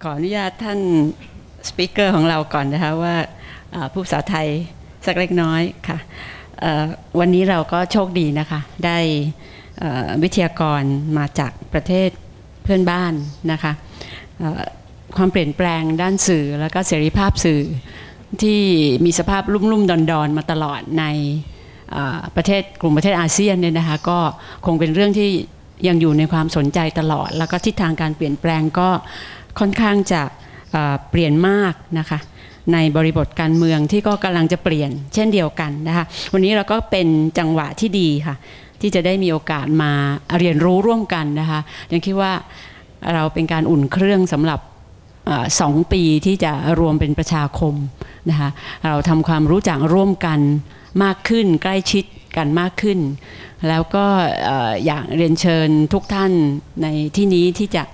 ขออนุญาตท่านสปีกเกอร์ของเราก่อนนะคะว่าผู้ภาษาไทยสักเล็กน้อยค่ะวันนี้เราก็โชคดีนะคะได้วิทยากรมาจากประเทศเพื่อนบ้านนะคะความเปลี่ยนแปลงด้านสื่อแล้วก็เสรีภาพสื่อที่มีสภาพลุ่มๆดอนๆมาตลอดในประเทศกลุ่มประเทศอาเซียนเนี่ยนะคะก็คงเป็นเรื่องที่ยังอยู่ในความสนใจตลอดแล้วก็ทิศทางการเปลี่ยนแปลงก็ค่อนข้างจะเปลี่ยนมากนะคะในบริบทการเมืองที่ก็กำลังจะเปลี่ยนเช่นเดียวกันนะคะวันนี้เราก็เป็นจังหวะที่ดีค่ะที่จะได้มีโอกาสมาเรียนรู้ร่วมกันนะคะยังคิดว่าเราเป็นการอุ่นเครื่องสำหรับ2 ปีที่จะรวมเป็นประชาคมนะคะเราทำความรู้จักร่วมกันมากขึ้นใกล้ชิดกันมากขึ้นแล้วก็อยากเรียนเชิญทุกท่านในที่นี้ที่จะ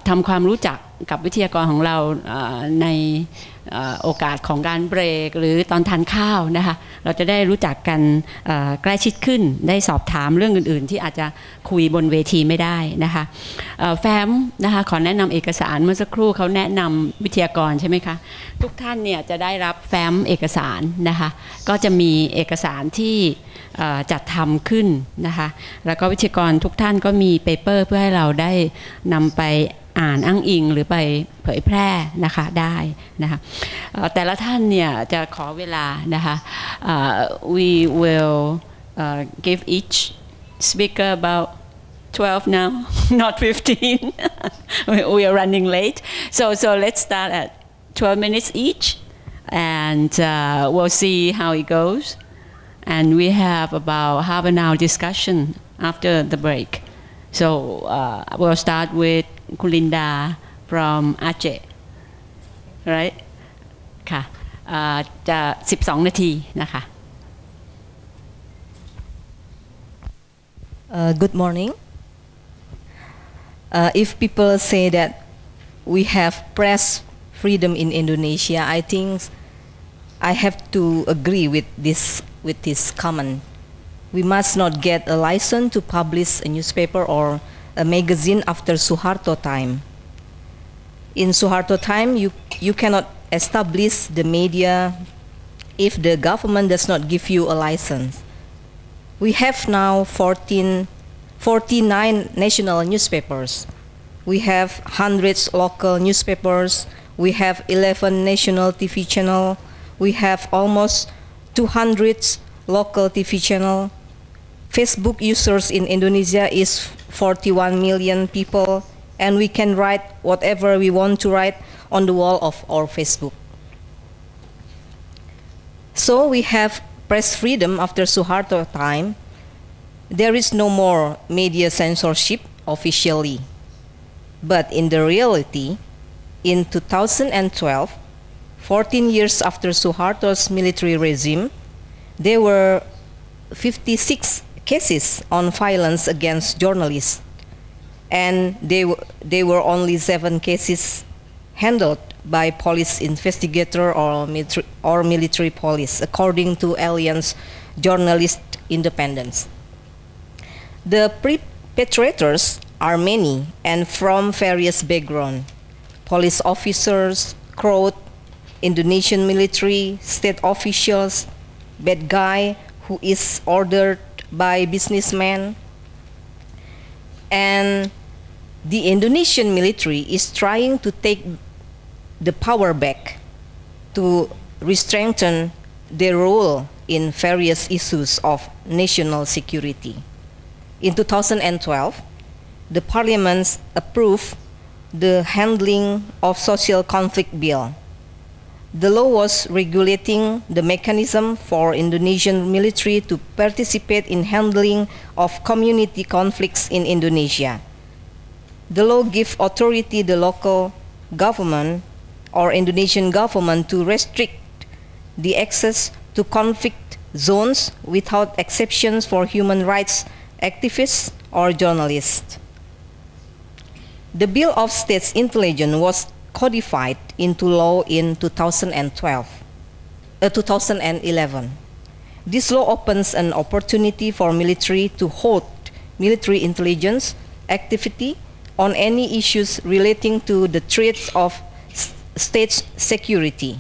ทำความรู้จักกับวิทยากรของเราในโอกาสของการเบรกหรือตอนทานข้าวนะคะเราจะได้รู้จักกันใกล้ชิดขึ้นได้สอบถามเรื่องอื่นๆที่อาจจะคุยบนเวทีไม่ได้นะคะแฟ้มนะคะขอแนะนำเอกสารเมื่อสักครู่เขาแนะนำวิทยากรใช่ไหมคะทุกท่านเนี่ยจะได้รับแฟ้มเอกสารนะคะก็จะมีเอกสารที่จัดทำขึ้นนะคะแล้วก็วิทยากรทุกท่านก็มีเปเปอร์เพื่อให้เราได้นำไปอ่านอ้างอิงหรือไปเผยแพร่นะคะได้นะคะแต่ละท่านเนี่ยจะขอเวลานะคะ we will give each speaker about 12 now not 15 we are running late so let's start at 12 minutes each and we'll see how it goes and we have about half an hour discussion after the break so we'll start with Kulinda from Aceh right ค่ะจะ12 นาทีนะคะ Good morning. If people say that we have press freedom in Indonesia, I think I have to agree with this comment. We must not get a license to publish a newspaper or a magazine after Suharto time. In Suharto time, you cannot establish the media if the government does not give you a license. We have now 49 national newspapers. We have hundreds local newspapers. We have 11 national TV channels. We have almost 200 local TV channels. Facebook users in Indonesia is 41 million people, and we can write whatever we want to write on the wall of our Facebook. So we have press freedom after Suharto time. There is no more media censorship officially. But in the reality, in 2012, 14 years after Suharto's military regime, there were 56 cases on violence against journalists, and they were only 7 cases handled by police investigator or military police, according to Alliance Journalist Independence. The perpetrators are many and from various backgrounds: police officers, crowd, Indonesian military, state officials, bad guy who is ordered by businessmen, and the Indonesian military is trying to take the power back to re-strengthen their role in various issues of national security. In 2012, the Parliament approved the Handling of Social Conflict Bill. The law was regulating the mechanism for Indonesian military to participate in handling of community conflicts in Indonesia. The law gives authority the local government or Indonesian government to restrict the access to conflict zones without exceptions for human rights activists or journalists. The Bill of States Intelligence was codified into law in 2011. This law opens an opportunity for military to hold military intelligence activity on any issues relating to the threats of state security.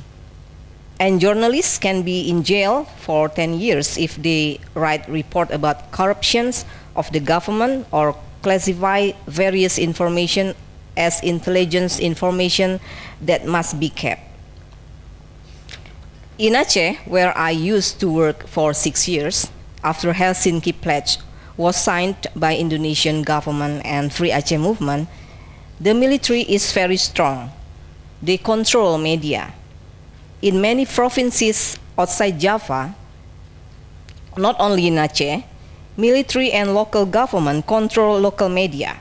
And journalists can be in jail for 10 years if they write report about corruptions of the government or classify various information as intelligence information that must be kept. In Aceh, where I used to work for 6 years, after Helsinki Pledge was signed by Indonesian government and Free Aceh movement, the military is very strong. They control media. In many provinces outside Java, not only in Aceh, military and local government control local media.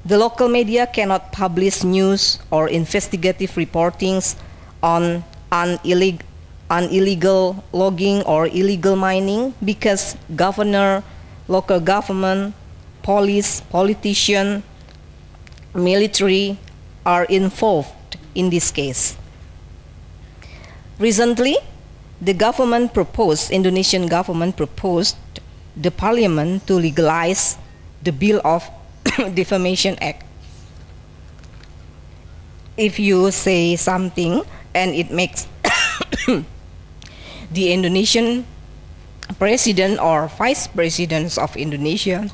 The local media cannot publish news or investigative reportings on illegal logging or illegal mining because governor, local government, police, politician, military are involved in this case. Recently, the Indonesian government proposed the parliament to legalize the Bill of Defamation Act. If you say something and it makes the Indonesian president or vice presidents of Indonesia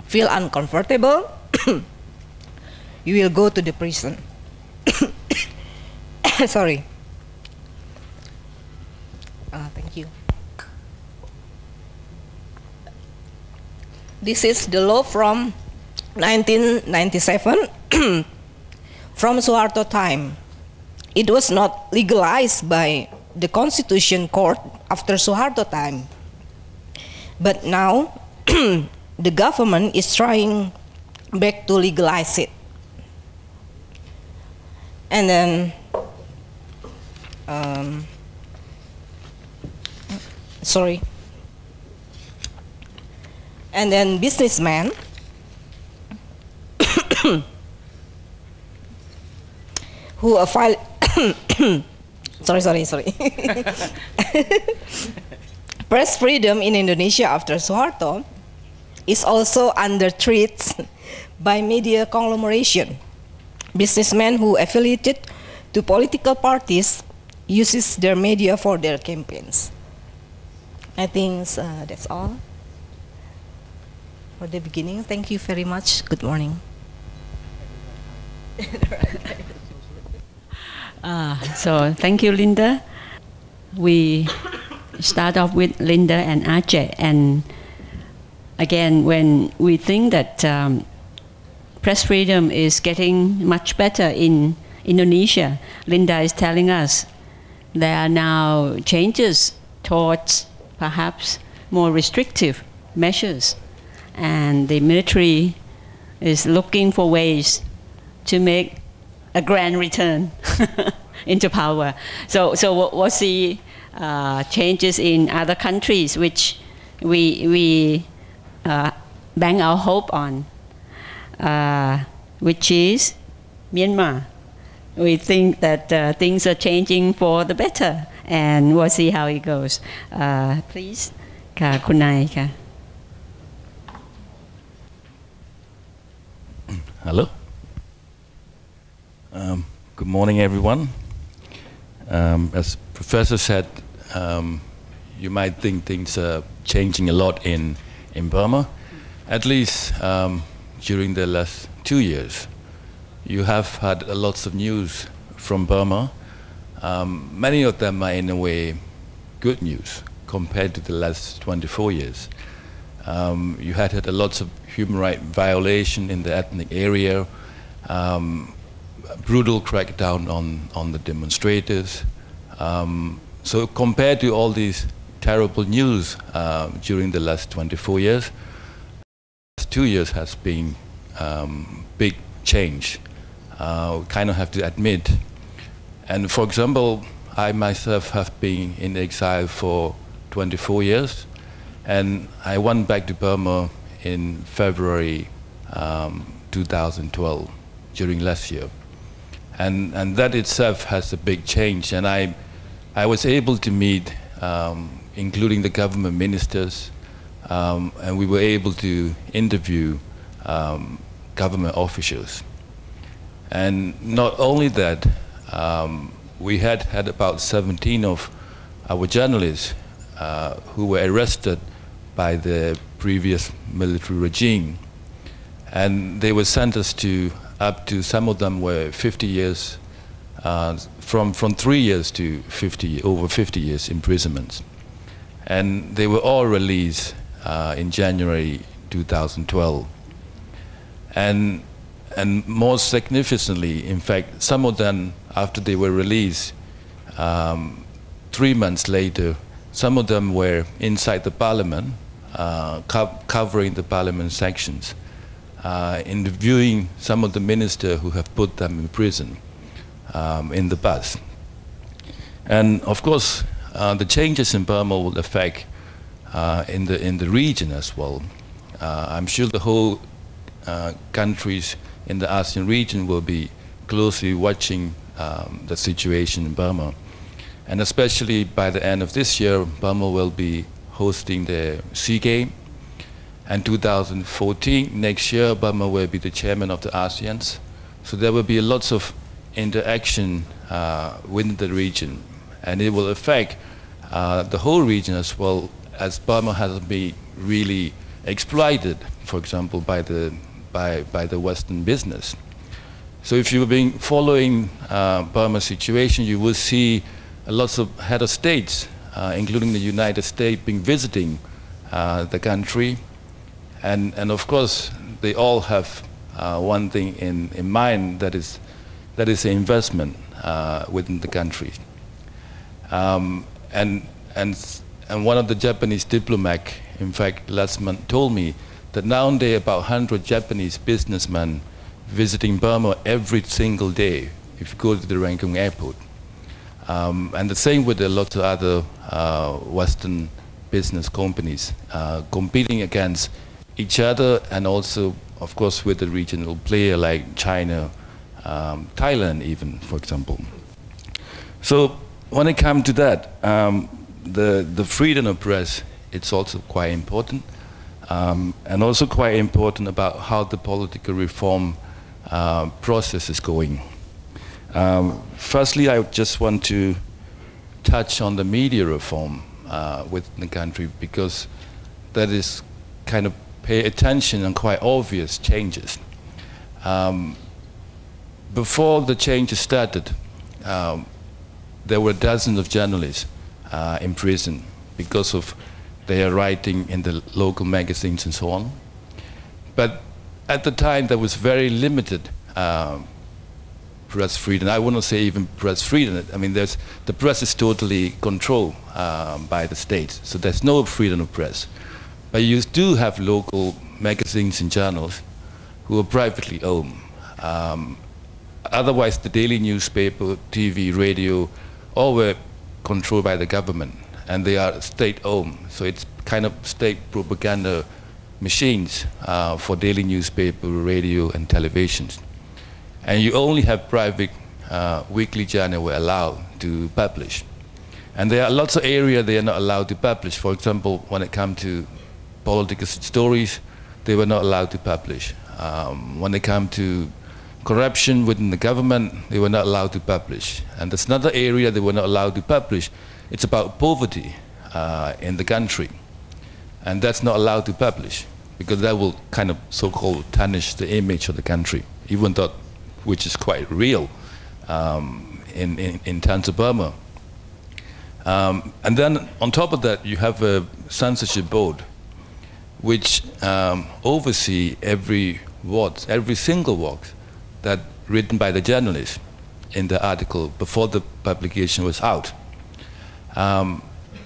feel uncomfortable, you will go to the prison. Sorry. Thank you. This is the law from 1997 from Suharto time. It was not legalized by the Constitution Court after Suharto time. But now the government is trying back to legalize it. And then and then businessmen who are file sorry. Press freedom in Indonesia after Suharto is also under threat by media conglomeration. Businessmen who affiliated to political parties uses their media for their campaigns. I think that's all for the beginning. Thank you very much. Good morning. So thank you, Linda. We start off with Linda and Aceh, and again, when we think that press freedom is getting much better in Indonesia, Linda is telling us there are now changes towards perhaps more restrictive measures, and the military is looking for ways to make a grand return into power. So what's the changes in other countries which we bank our hope on, which is Myanmar. We think that things are changing for the better, and we'll see how it goes. Please, Kun Nai. Hello. Good morning, everyone. As Professor said, you might think things are changing a lot in Burma. At least during the last 2 years, you have had lots of news from Burma. Many of them are, in a way, good news compared to the last 24 years. You had lots of human rights violation in the ethnic area, brutal crackdown on the demonstrators. So compared to all these terrible news during the last 24 years, 2 years has been big change. Kind of have to admit. And for example, I myself have been in exile for 24 years, and I went back to Burma in February 2012, during last year. And that itself has a big change, and I was able to meet, including the government ministers, and we were able to interview government officials. And not only that, we had about 17 of our journalists who were arrested by the previous military regime. And they were sentenced to up to, some of them were 50 years, from 3 years to over 50 years imprisonment. And they were all released in January 2012. And most significantly, in fact, some of them, after they were released, 3 months later, some of them were inside the parliament, covering the parliament sections, interviewing some of the ministers who have put them in prison in the past. And of course, the changes in Burma will affect in the region as well. I'm sure the whole countries in the ASEAN region will be closely watching the situation in Burma. And especially by the end of this year, Burma will be hosting the SEA Games. And 2014, next year, Burma will be the chairman of the ASEAN. So there will be lots of interaction within the region. And it will affect the whole region as well, as Burma has been really exploited, for example, by the Western business. So if you've been following Burma's situation, you will see lots of head of states, including the United States, being visiting the country. And of course, they all have one thing in mind, that is the investment within the country. And one of the Japanese diplomats, in fact, last month told me that nowadays about 100 Japanese businessmen visiting Burma every single day if you go to the Rangoon airport. And the same with a lot of other Western business companies competing against each other, and also, of course, with the regional player like China, Thailand even, for example. So when it comes to that, the freedom of press, it's also quite important, and also quite important about how the political reform process is going. Firstly, I just want to touch on the media reform within the country, because that is kind of pay attention and quite obvious changes. Before the changes started, there were dozens of journalists in prison because of their writing in the local magazines and so on. But at the time, there was very limited press freedom. I wouldn't say even press freedom. I mean, the press is totally controlled by the state, so there's no freedom of press. But you do have local magazines and journals who are privately owned. Otherwise, the daily newspaper, TV, radio, all were controlled by the government, and they are state-owned. So it's kind of state propaganda machines for daily newspaper, radio, and televisions. And you only have private weekly journal were allowed to publish. And there are lots of areas they are not allowed to publish. For example, when it comes to political stories, they were not allowed to publish. When it comes to corruption within the government, they were not allowed to publish. And there's another area they were not allowed to publish. It's about poverty in the country. And that's not allowed to publish, because that will kind of so-called tarnish the image of the country, even though, which is quite real in terms of Burma. And then on top of that, you have a censorship board, which oversee every single word that written by the journalist in the article before the publication was out.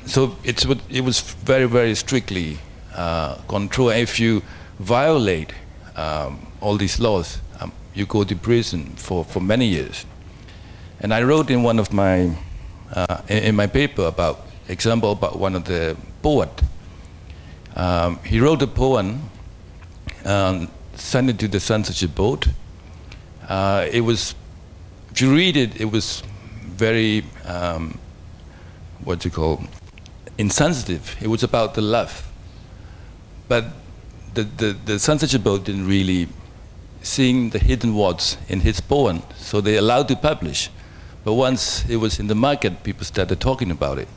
So it was very, very strictly controlled. If you violate all these laws, you go to prison for many years. And I wrote in one of my in my paper about one of the poet. He wrote a poem, sent it to the censorship board. It was, if you read it, it was very, insensitive. It was about the love. But the censorship board didn't really seeing the hidden words in his poem, so they allowed to publish. But once it was in the market, people started talking about it.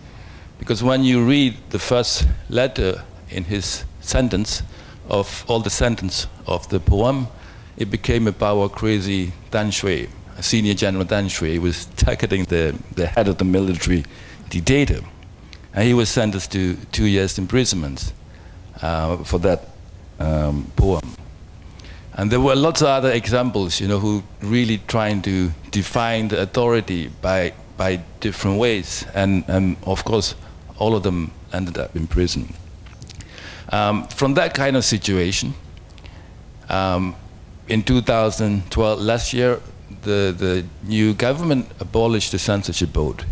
Because when you read the first letter in his sentence, of all the sentence of the poem, it became about a crazy Dan Shui, a senior general Dan Shui. He was targeting the head of the military dictator. And he was sentenced to 2 years imprisonment for that poem. And there were lots of other examples, you know, who really trying to define the authority by different ways. And of course, all of them ended up in prison. From that kind of situation, in 2012, last year, the new government abolished the censorship board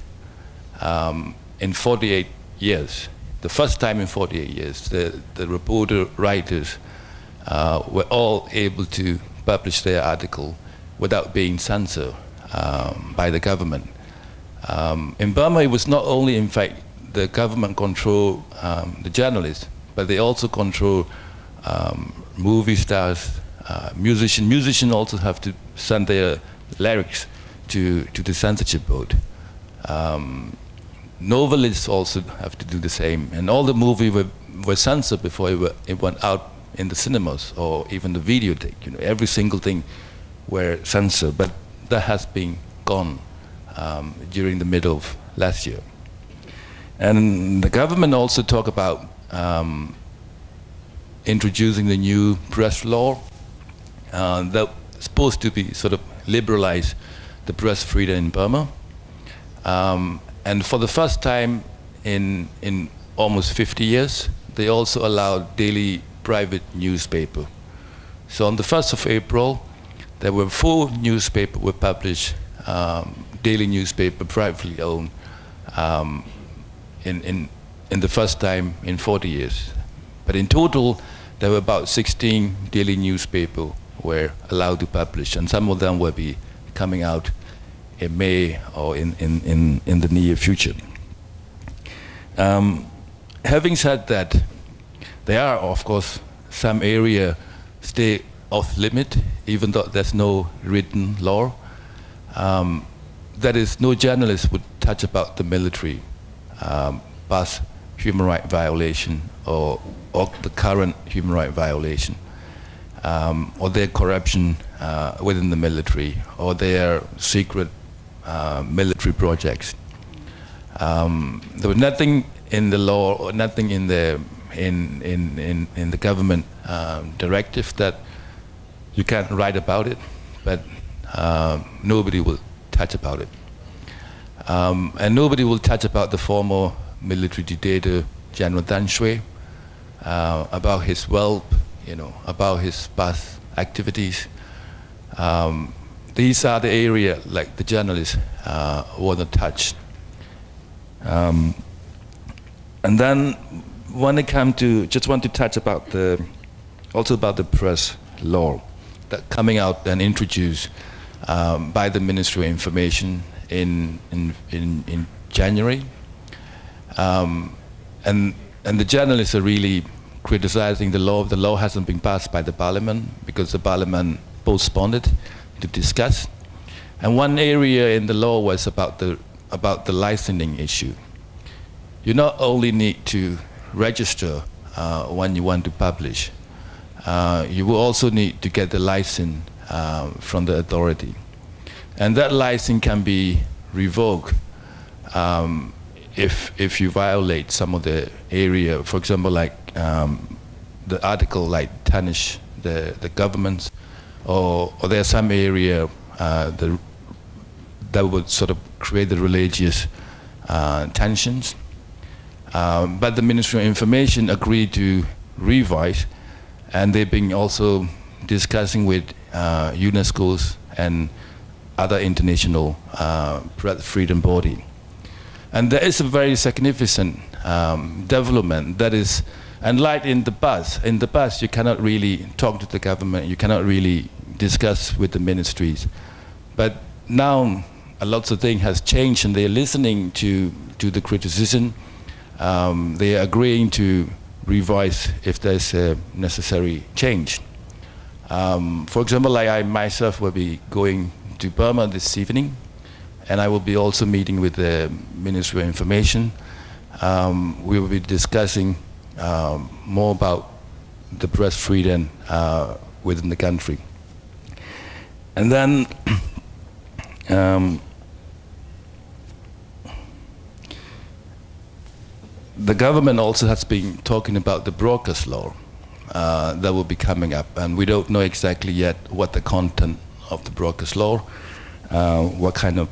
in 48 years. The first time in 48 years, the reporter, writers were all able to publish their article without being censored by the government. In Burma, it was not only, in fact, the government control the journalists, but they also control movie stars, musicians. Musicians also have to send their lyrics to the censorship board. Novelists also have to do the same. And all the movies were censored before it went out in the cinemas or even the videotape. You know, every single thing were censored, but that has been gone during the middle of last year. And the government also talked about introducing the new press law that's supposed to be sort of liberalize the press freedom in Burma. And for the first time in almost 50 years, they also allowed daily private newspaper. So on the 1st of April, there were 4 newspapers were published, daily newspaper, privately owned, in the first time in 40 years. But in total, there were about 16 daily newspapers were allowed to publish, and some of them will be coming out in May or in the near future. Having said that, there are, of course, some area stay off limit, even though there's no written law. That is, no journalist would touch about the military past human rights violation or the current human rights violation, or their corruption within the military, or their secret military projects. There was nothing in the law or nothing in the government directive that you can't write about it, but nobody will touch about it. And nobody will touch about the former military dictator, General Dan Shui, about his wealth, you know, about his past activities. These are the area like the journalists want to touch. And then when it comes to, just want to touch about also about the press law that coming out and introduced by the Ministry of Information in January. And the journalists are really criticizing the law. The law hasn't been passed by the parliament because the parliament postponed it to discuss. And one area in the law was about the licensing issue. You not only need to register when you want to publish, you will also need to get the license from the authority. And that license can be revoked if you violate some of the area, for example, like the article like tarnish the governments, or there's some area that would sort of create the religious tensions. But the Ministry of Information agreed to revise, and they've been also discussing with UNESCO's and other international press freedom body. And there is a very significant development that is, unlike in the past you cannot really talk to the government, you cannot really discuss with the ministries. But now a lot of things has changed, and they're listening to the criticism. They are agreeing to revise if there's a necessary change. For example, like I myself will be going to Burma this evening, and I will be also meeting with the Ministry of Information. We will be discussing more about the press freedom within the country. And then the government also has been talking about the broadcast law that will be coming up, and we don't know exactly yet what the content of the broadcast law, what kind of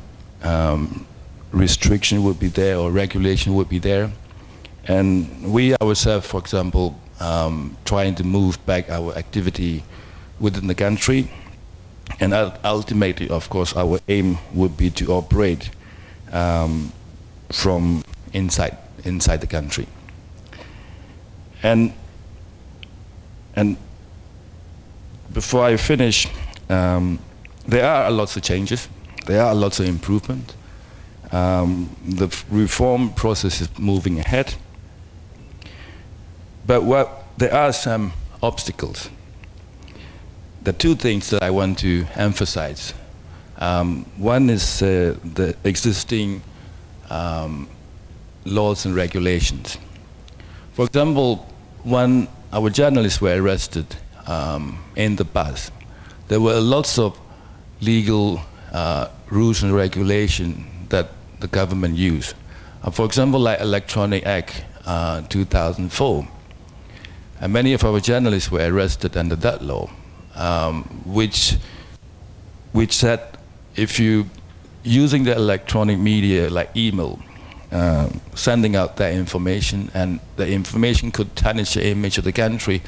restriction would be there or regulation would be there. And we ourselves, for example, trying to move back our activity within the country, and ultimately, of course, our aim would be to operate from inside the country. And before I finish, there are lots of changes, there are lots of improvement. The reform process is moving ahead, but there are some obstacles. The two things that I want to emphasize. One is the existing laws and regulations. For example, when our journalists were arrested in the past, there were lots of legal rules and regulations that the government used. For example, like Electronic Act 2004. And many of our journalists were arrested under that law, which said if you using the electronic media like email, sending out that information, and the information could tarnish the image of the country,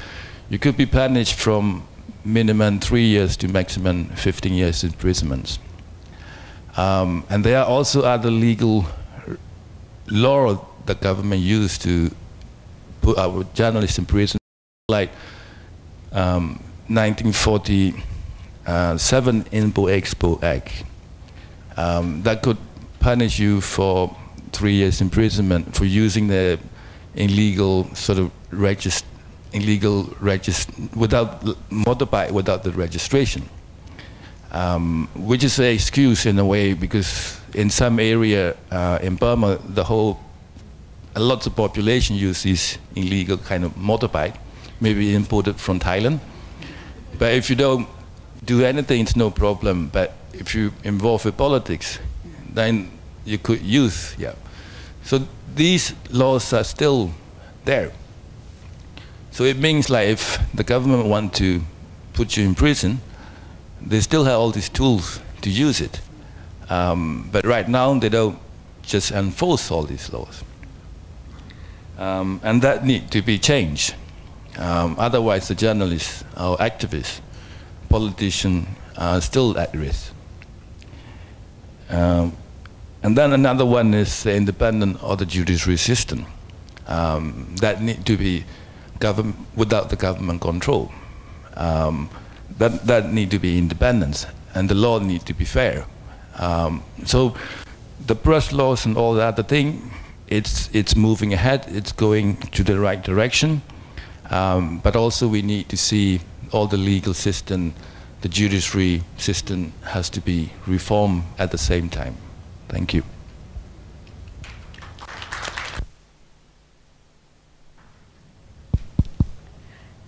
you could be punished from minimum 3 years to maximum 15 years imprisonment. And there are also other legal law the government used to put our journalists in prison, like 1947 Import-Export Act. That could punish you for 3 years imprisonment for using the illegal sort of without motorbike without the registration, which is an excuse in a way, because in some area in Burma, a lot of population use this illegal kind of motorbike, maybe imported from Thailand. But if you don't do anything, it's no problem. But if you involve with politics, then you could use, yeah. So these laws are still there. So it means like if the government want to put you in prison, they still have all these tools to use it. But right now they don't just enforce all these laws. And that need to be changed. Otherwise the journalists or activists, politicians are still at risk. And then another one is the independent of the judiciary system. That need to be without the government control. That need to be independence, and the law need to be fair. So the press laws and all that, the thing, it's moving ahead, it's going to the right direction. But also we need to see all the legal system, the judiciary system has to be reformed at the same time. Thank you.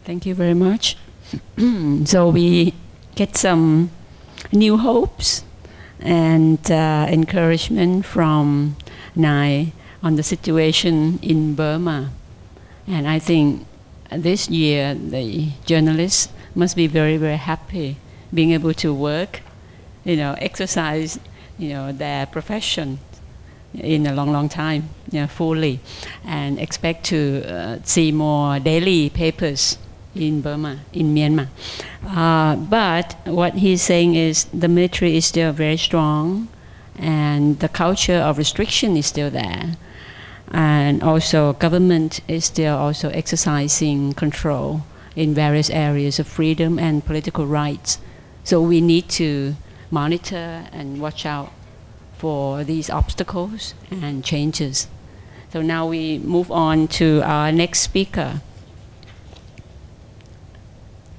Thank you very much. So we get some new hopes and encouragement from Naing on the situation in Burma. And I think this year the journalists must be very, very happy being able to work, exercise, their profession in a long, long time, fully, and expect to see more daily papers in Burma, in Myanmar. But what he's saying is the military is still very strong, and the culture of restriction is still there. And also government is still also exercising control in various areas of freedom and political rights. So we need to monitor and watch out for these obstacles and changes. So now we move on to our next speaker.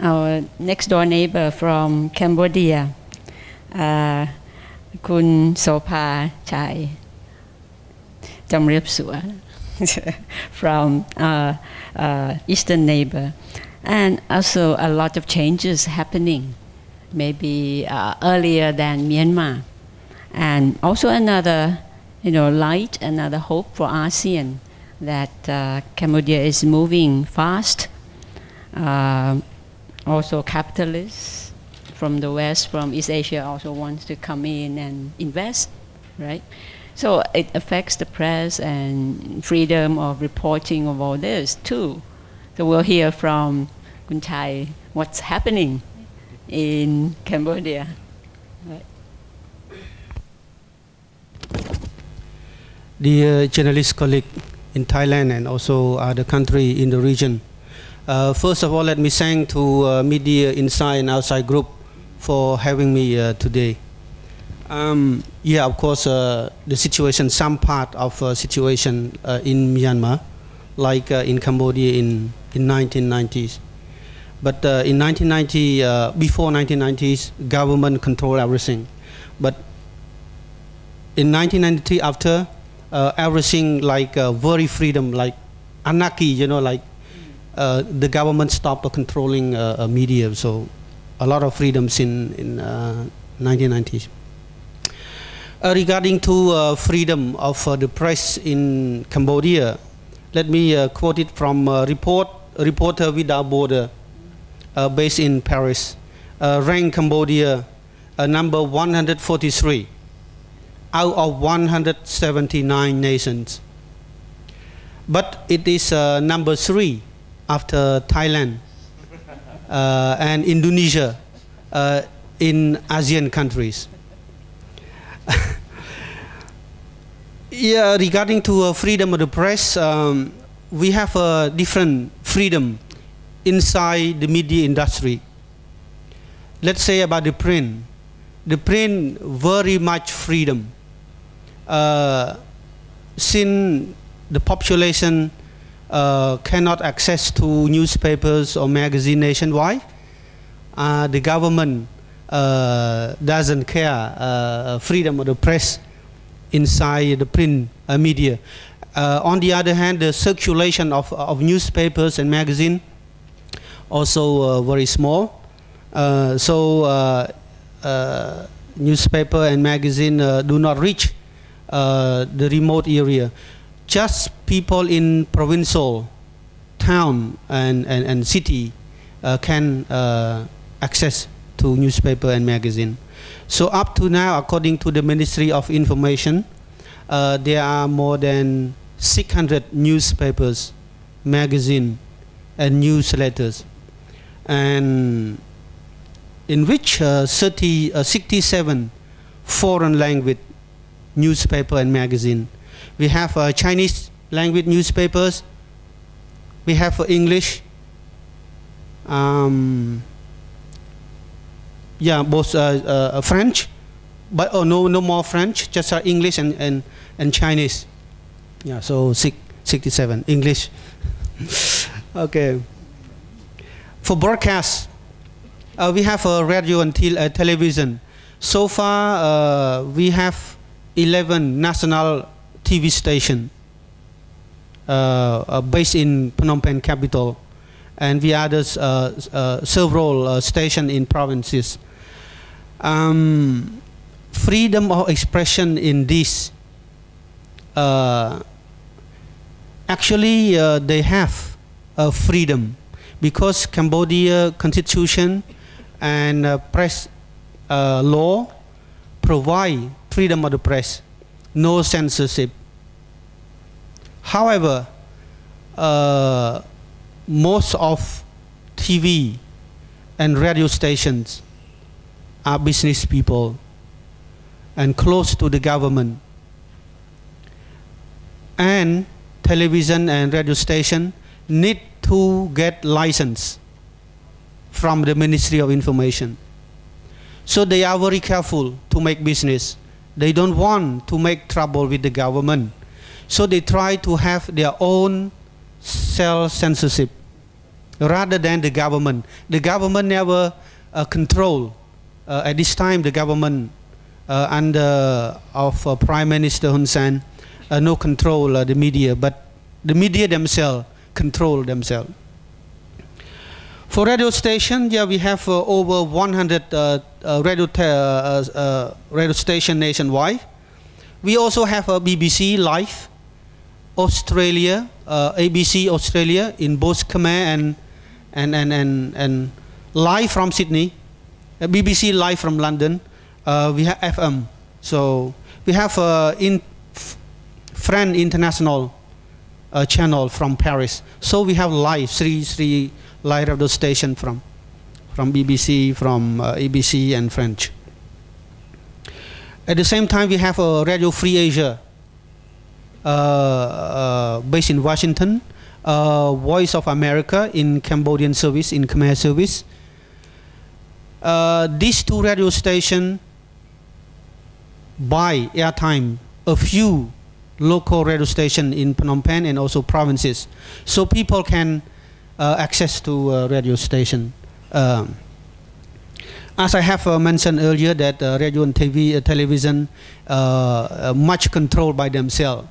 our next door neighbor from Cambodia, Kun Sophal Chhay Sophal from eastern neighbor, and also a lot of changes happening, maybe earlier than Myanmar, and also another, light, another hope for ASEAN that Cambodia is moving fast. Also, capitalists from the West, from East Asia, also wants to come in and invest, right? So it affects the press and freedom of reporting of all this too. So we'll hear from Kun Chhay what's happening in Cambodia. Right. Dear journalist colleague in Thailand and also other country in the region, first of all, let me thank to Media Inside and Outside Group for having me today. Yeah, of course, the situation, some part of situation in Myanmar, like in Cambodia in 1990s. But in 1990, before 1990s, government control everything. But in 1993, after everything like very freedom, like anarchy, like the government stopped controlling media. So a lot of freedoms in 1990s. Regarding to freedom of the press in Cambodia, let me quote it from Reporter Without Border, based in Paris, ranked Cambodia number 143 out of 179 nations. But it is number 3 after Thailand and Indonesia in ASEAN countries. Yeah, regarding to freedom of the press, we have a different freedom inside the media industry. Let's say about the print. The print, very much freedom. Since the population cannot access to newspapers or magazine nationwide, the government doesn't care freedom of the press inside the print media. On the other hand, the circulation of newspapers and magazine also very small. So newspaper and magazine do not reach the remote area. Just people in provincial town and city can access to newspaper and magazine. So up to now, according to the Ministry of Information, there are more than 600 newspapers, magazine, and newsletters, and in which 67 foreign language newspaper and magazine. We have Chinese language newspapers. We have English. Yeah, both French, but no more French, just English and Chinese. Yeah, so 67 English. Okay. For broadcast, we have radio and television. So far, we have 11 national TV stations based in Phnom Penh capital, and we have several stations in provinces. Freedom of expression in this, actually they have freedom, because Cambodia constitution and press law provide freedom of the press, no censorship. However, most of TV and radio stations are business people and close to the government, and television and radio station need to get license from the Ministry of Information. So they are very careful to make business. They don't want to make trouble with the government. So they try to have their own self-censorship. rather than the government. The government never control. At this time, the government under of Prime Minister Hun Sen no control the media, but the media themselves control themselves. For radio station, yeah, we have over 100 radio station nationwide. We also have a BBC Live Australia, ABC Australia in both Khmer and live from Sydney, BBC Live from London. We have FM, so we have Friend International channel from Paris. So we have live three live radio station from BBC, from ABC and French. At the same time, we have a Radio Free Asia based in Washington, Voice of America in Cambodian service, in Khmer service. These two radio stations buy airtime a few local radio stations in Phnom Penh and also provinces, so people can access to radio station. As I have mentioned earlier, that radio and television much controlled by themselves.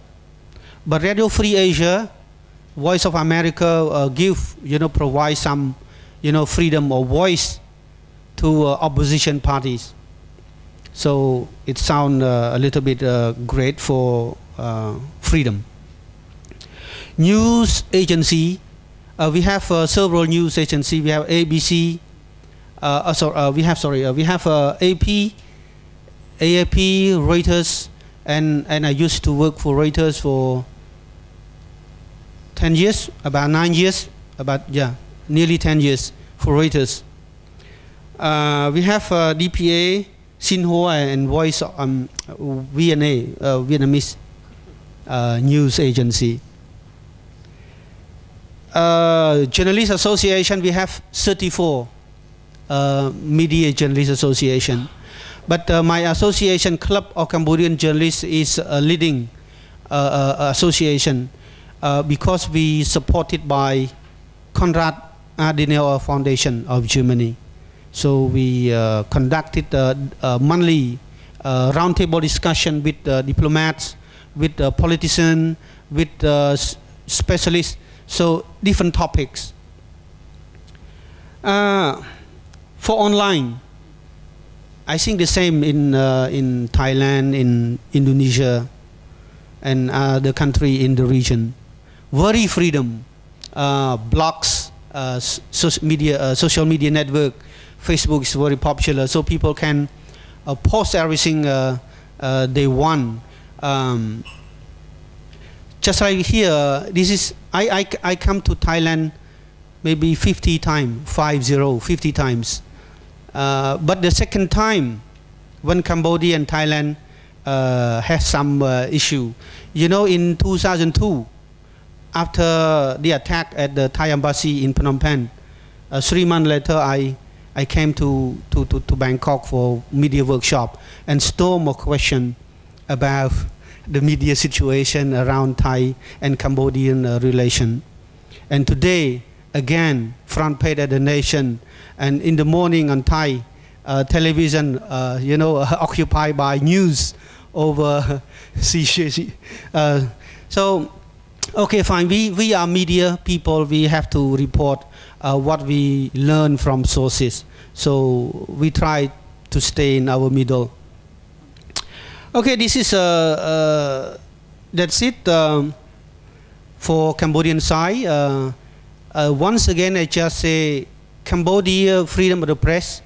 But Radio Free Asia, Voice of America provide some freedom of voice to opposition parties. So it sounds a little bit great for freedom. News agency, we have several news agencies. We have ABC. We have AP, Reuters, and I used to work for Reuters for 10 years, about 9 years, nearly 10 years for Reuters. We have DPA, Xinhua, and Voice VNA, Vietnamese news agency. Journalist Association, we have 34 Media Journalist Association. But my association, Club of Cambodian Journalists, is a leading association because we supported by Konrad Adenauer Foundation of Germany. So we conducted a monthly roundtable discussion with diplomats, with politicians, with specialists, so different topics. For online, I think the same in Thailand, in Indonesia, and other country in the region. Very freedom, blogs, social media network. Facebook is very popular, so people can post everything they want. Just like here, this is I come to Thailand maybe 50 times, 50 times. But the second time, when Cambodia and Thailand had some issue, in 2002, after the attack at the Thai embassy in Phnom Penh, 3 months later, I came to Bangkok for media workshop and storm a question about the media situation around Thai and Cambodian relation. And today, again, front page of the Nation, and in the morning on Thai television, occupied by news over so, okay, fine. We are media people. We have to report what we learn from sources. So we try to stay in our middle. Okay, this is that's it for Cambodian side. Once again, I just say Cambodia freedom of the press.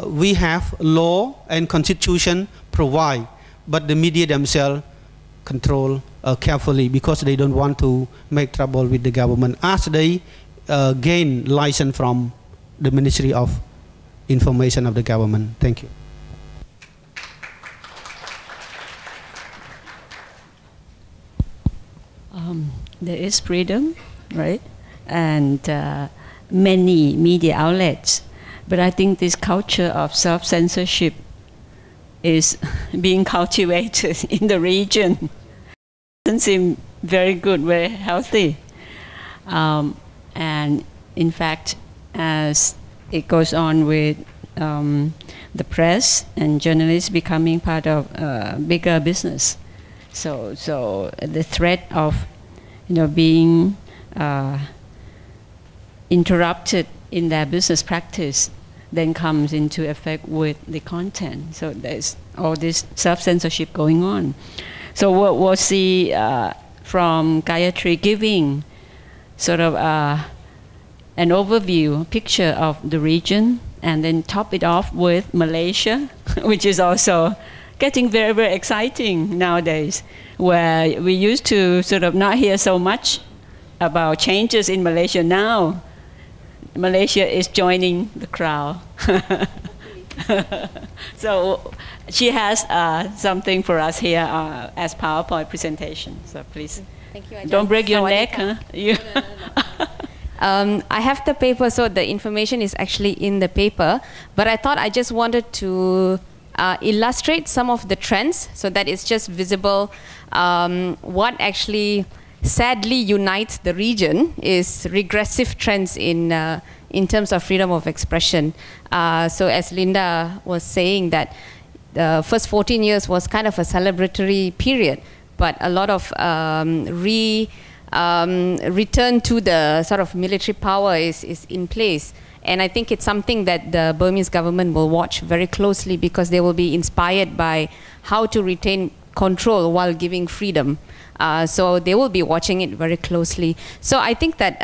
We have law and constitution provide, but the media themselves control carefully because they don't want to make trouble with the government as they gain license from the Ministry of Information of the government. Thank you. There is freedom, right? And many media outlets. But I think this culture of self-censorship is being cultivated in the region. Doesn't seem very good, very healthy. And in fact, as it goes on with the press and journalists becoming part of bigger business, so the threat of being interrupted in their business practice then comes into effect with the content. So there's all this self-censorship going on. So we'll see from Gayathry giving sort of an overview, picture of the region, and then top it off with Malaysia, which is also getting very, very exciting nowadays, where we used to sort of not hear so much about changes in Malaysia. Now Malaysia is joining the crowd. So she has something for us here as PowerPoint presentation. So please, thank you, don't break your neck. Huh? No. I have the paper, so the information is actually in the paper, but I thought I just wanted to illustrate some of the trends so that it's just visible. What actually sadly unites the region is regressive trends in terms of freedom of expression. So as Linda was saying, that the first 14 years was kind of a celebratory period, but a lot of return to the sort of military power is in place. And I think it's something that the Burmese government will watch very closely, because they will be inspired by how to retain control while giving freedom. So they will be watching it very closely. So I think that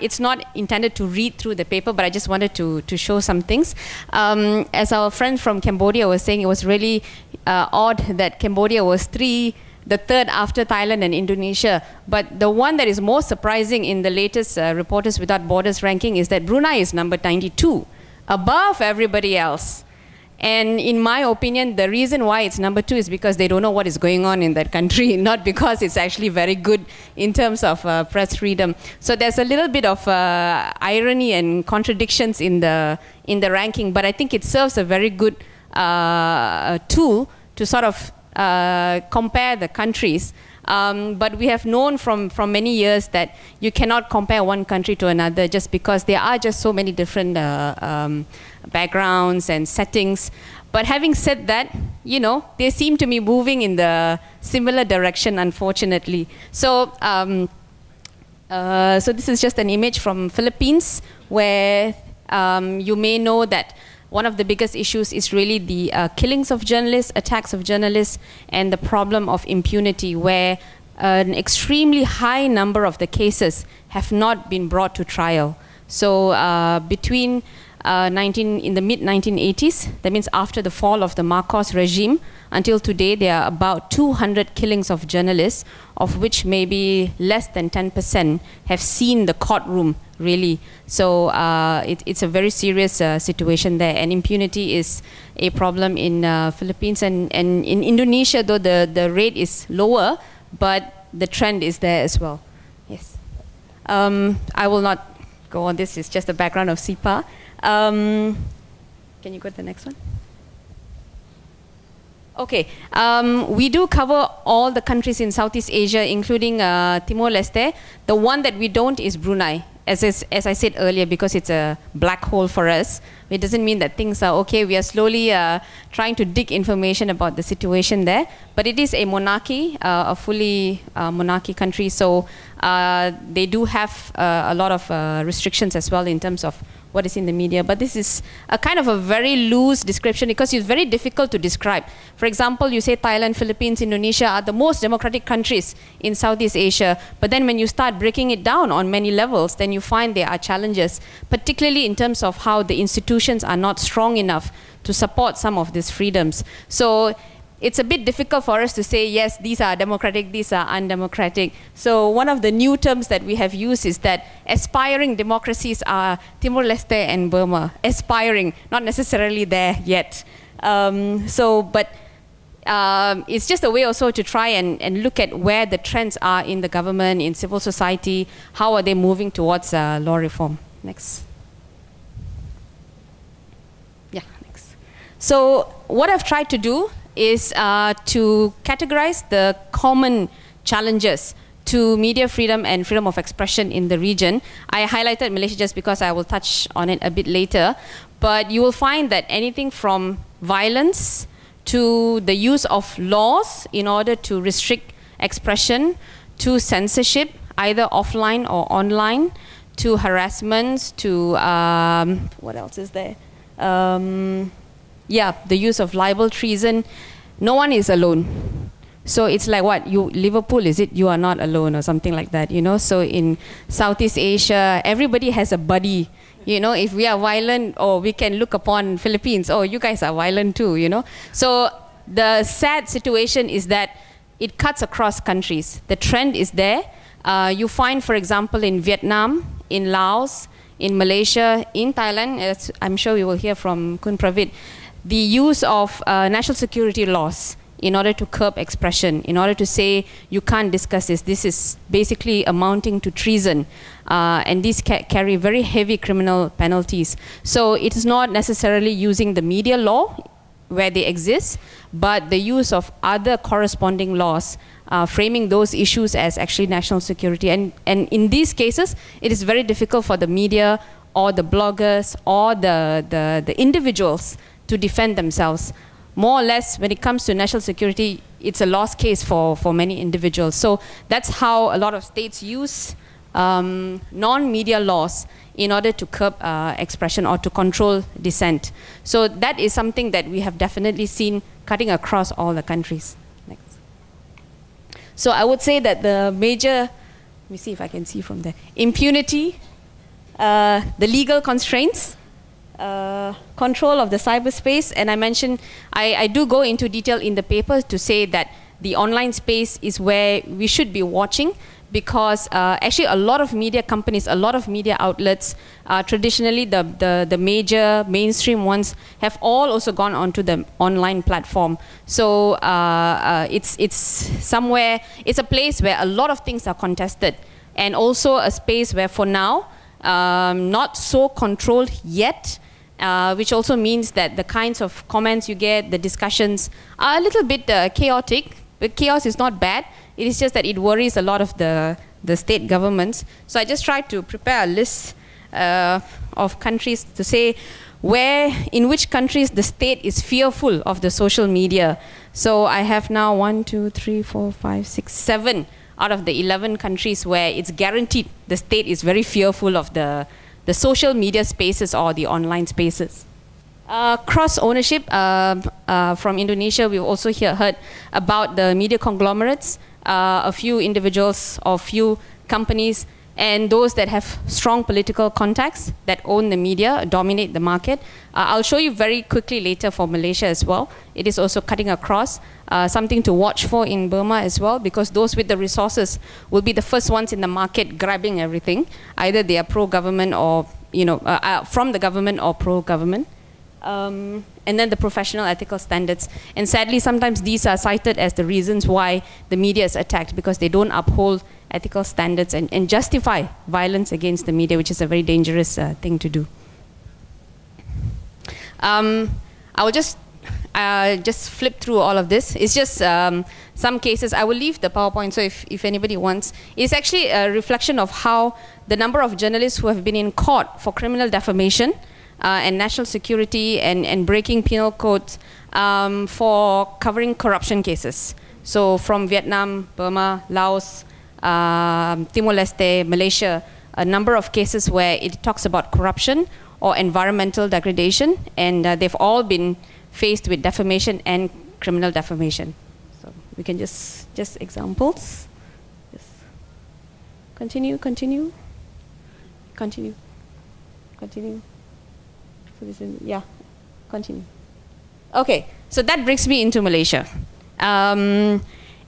it's not intended to read through the paper, but I just wanted to show some things. As our friend from Cambodia was saying, it was really odd that Cambodia was the third after Thailand and Indonesia. But the one that is more surprising in the latest Reporters Without Borders ranking is that Brunei is number 92, above everybody else. And in my opinion, the reason why it's number 2 is because they don't know what is going on in that country, not because it's actually very good in terms of press freedom. So there's a little bit of irony and contradictions in the ranking, but I think it serves a very good tool to sort of compare the countries. But we have known from many years that you cannot compare one country to another, just because there are just so many different backgrounds and settings. But having said that, they seem to be moving in the similar direction, unfortunately. So, so this is just an image from Philippines, where you may know that one of the biggest issues is really the killings of journalists, attacks of journalists, and the problem of impunity, where an extremely high number of the cases have not been brought to trial. So between in the mid-1980s, that means after the fall of the Marcos regime, until today, there are about 200 killings of journalists, of which maybe less than 10% have seen the courtroom, really. So it's a very serious situation there, and impunity is a problem in Philippines. And in Indonesia, though the rate is lower, but the trend is there as well. Yes. I will not go on this, it's just the background of SEAPA. Can you go to the next one? Okay, we do cover all the countries in Southeast Asia, including Timor-Leste. The one that we don't is Brunei, as I said earlier, because it's a black hole for us. It doesn't mean that things are okay. We are slowly trying to dig information about the situation there. But it is a monarchy, a fully monarchy country. So they do have a lot of restrictions as well in terms of what is in the media. But this is a kind of a very loose description, because it's very difficult to describe. For example, you say Thailand, Philippines, Indonesia are the most democratic countries in Southeast Asia. But then when you start breaking it down on many levels, then you find there are challenges, particularly in terms of how the institutions are not strong enough to support some of these freedoms. So it's a bit difficult for us to say, yes, these are democratic, these are undemocratic. So one of the new terms that we have used is that aspiring democracies are Timor-Leste and Burma. Aspiring, not necessarily there yet. But it's just a way also to try and look at where the trends are in the government, in civil society, how are they moving towards law reform. Next. Yeah, next. So what I've tried to do is to categorize the common challenges to media freedom and freedom of expression in the region. I highlighted Malaysia just because I will touch on it a bit later. But you will find that anything from violence to the use of laws in order to restrict expression, to censorship, either offline or online, to harassments, to what else is there? Yeah, the use of libel, treason. No one is alone. So it's like what, Liverpool, is it? You are not alone or something like that, you know? So in Southeast Asia, everybody has a buddy. You know, if we are violent, or we can look upon Philippines, oh, you guys are violent too, you know? So the sad situation is that it cuts across countries. The trend is there. You find, for example, in Vietnam, in Laos, in Malaysia, in Thailand, as I'm sure we will hear from Kun Pravit, the use of national security laws in order to curb expression, in order to say you can't discuss this. This is basically amounting to treason. And these carry very heavy criminal penalties. So it is not necessarily using the media law where they exist, but the use of other corresponding laws, framing those issues as actually national security. And in these cases, it is very difficult for the media or the bloggers or the individuals to defend themselves. More or less, when it comes to national security, it's a lost case for many individuals. So that's how a lot of states use non-media laws in order to curb expression or to control dissent. So that is something that we have definitely seen cutting across all the countries. Next. So I would say that the major, let me see if I can see from there, impunity, the legal constraints, control of the cyberspace, and I mentioned, I do go into detail in the paper to say that the online space is where we should be watching, because actually a lot of media companies, a lot of media outlets, traditionally the major mainstream ones have all also gone onto the online platform. So it's somewhere, it's a place where a lot of things are contested, and also a space where for now, not so controlled yet, which also means that the kinds of comments you get, the discussions are a little bit chaotic. But chaos is not bad. It is just that it worries a lot of the state governments. So I just tried to prepare a list of countries to say in which countries the state is fearful of the social media. So I have now 1, 2, 3, 4, 5, 6, 7 out of the 11 countries where it's guaranteed the state is very fearful of the social media spaces or the online spaces. Cross-ownership from Indonesia, we've also heard about the media conglomerates, a few individuals or few companies, and those that have strong political contacts that own the media, dominate the market. I'll show you very quickly later for Malaysia as well. It is also cutting across, something to watch for in Burma as well, because those with the resources will be the first ones in the market grabbing everything. Either they are pro-government or, you know, from the government or pro-government. And then the professional ethical standards. And sadly, sometimes these are cited as the reasons why the media is attacked, because they don't uphold ethical standards and justify violence against the media, which is a very dangerous thing to do. I will just flip through all of this. It's just some cases. I will leave the PowerPoint, so if anybody wants. It's actually a reflection of how the number of journalists who have been in court for criminal defamation and national security and breaking penal codes for covering corruption cases. So from Vietnam, Burma, Laos, Timor-Leste, Malaysia, a number of cases where it talks about corruption or environmental degradation, and they've all been faced with defamation and criminal defamation. So we can just examples. Just continue. So this is, yeah, continue. Okay, so that brings me into Malaysia. As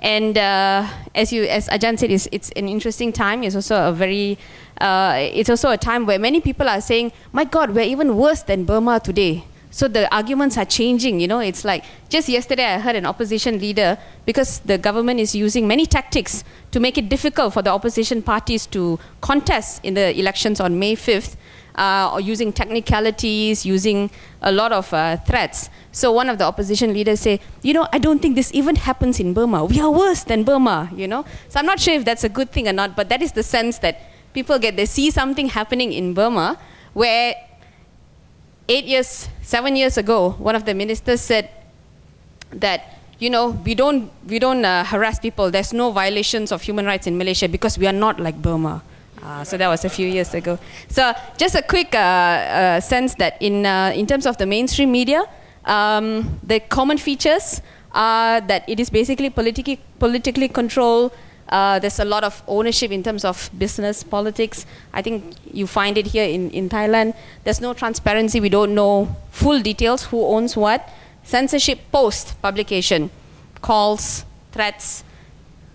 Ajahn said, it's an interesting time. It's also a very, it's also a time where many people are saying, my God, we're even worse than Burma today. So the arguments are changing, you know. It's like, just yesterday I heard an opposition leader, because the government is using many tactics to make it difficult for the opposition parties to contest in the elections on May 5th. or using technicalities, using a lot of threats. So one of the opposition leaders say, you know, I don't think this even happens in Burma. We are worse than Burma, you know. So I'm not sure if that's a good thing or not, but that is the sense that people get. They see something happening in Burma where 7 years ago, one of the ministers said that, you know, we don't harass people. There's no violations of human rights in Malaysia because we are not like Burma. So that was a few years ago. So just a quick sense that in terms of the mainstream media, the common features are that it is basically politically controlled. There's a lot of ownership in terms of business, politics. I think you find it here in Thailand. There's no transparency. We don't know full details, who owns what. Censorship post-publication, calls, threats,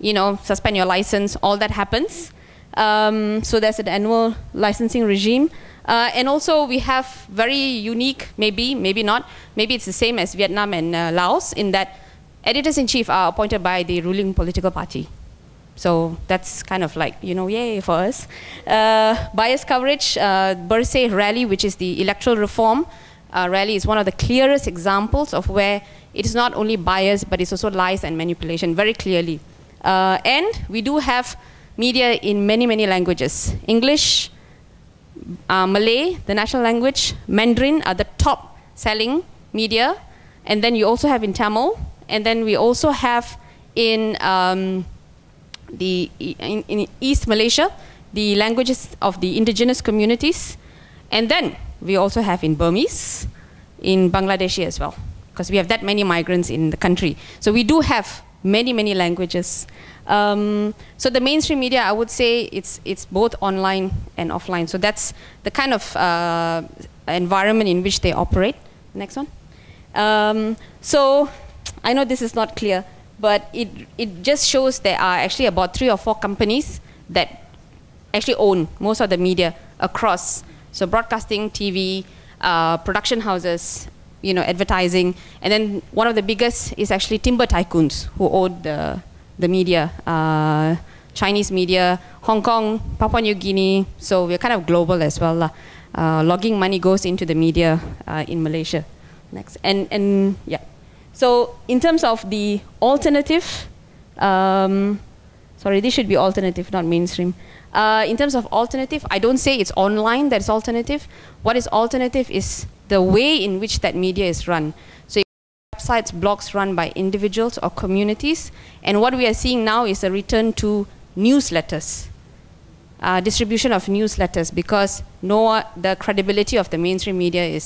you know, suspend your license, all that happens. So there's an annual licensing regime. And also we have very unique, maybe not, maybe it's the same as Vietnam and Laos, in that editors-in-chief are appointed by the ruling political party. So that's kind of like, you know, yay for us. Bias coverage, Bersih rally, which is the electoral reform rally, is one of the clearest examples of where it is not only bias, but it's also lies and manipulation, very clearly. And we do have media in many, many languages. English, Malay, the national language, Mandarin are the top selling media. And then you also have in Tamil. And then we also have in East Malaysia, the languages of the indigenous communities. And then we also have in Burmese, in Bangladeshi as well, because we have that many migrants in the country. So we do have many, many languages. So the mainstream media, I would say it's both online and offline. So that's the kind of environment in which they operate. Next one. So I know this is not clear, but it just shows there are actually about 3 or 4 companies that actually own most of the media across. So broadcasting, TV, production houses, you know, advertising. And then one of the biggest is actually timber tycoons who own the media, Chinese media, Hong Kong, Papua New Guinea. So we're kind of global as well. Logging money goes into the media in Malaysia. Next. And yeah. So in terms of the alternative, sorry, this should be alternative, not mainstream. In terms of alternative, I don't say it's online that is alternative. What is alternative is the way in which that media is run. So websites, blogs run by individuals or communities. And what we are seeing now is a return to newsletters, distribution of newsletters, because the credibility of the mainstream media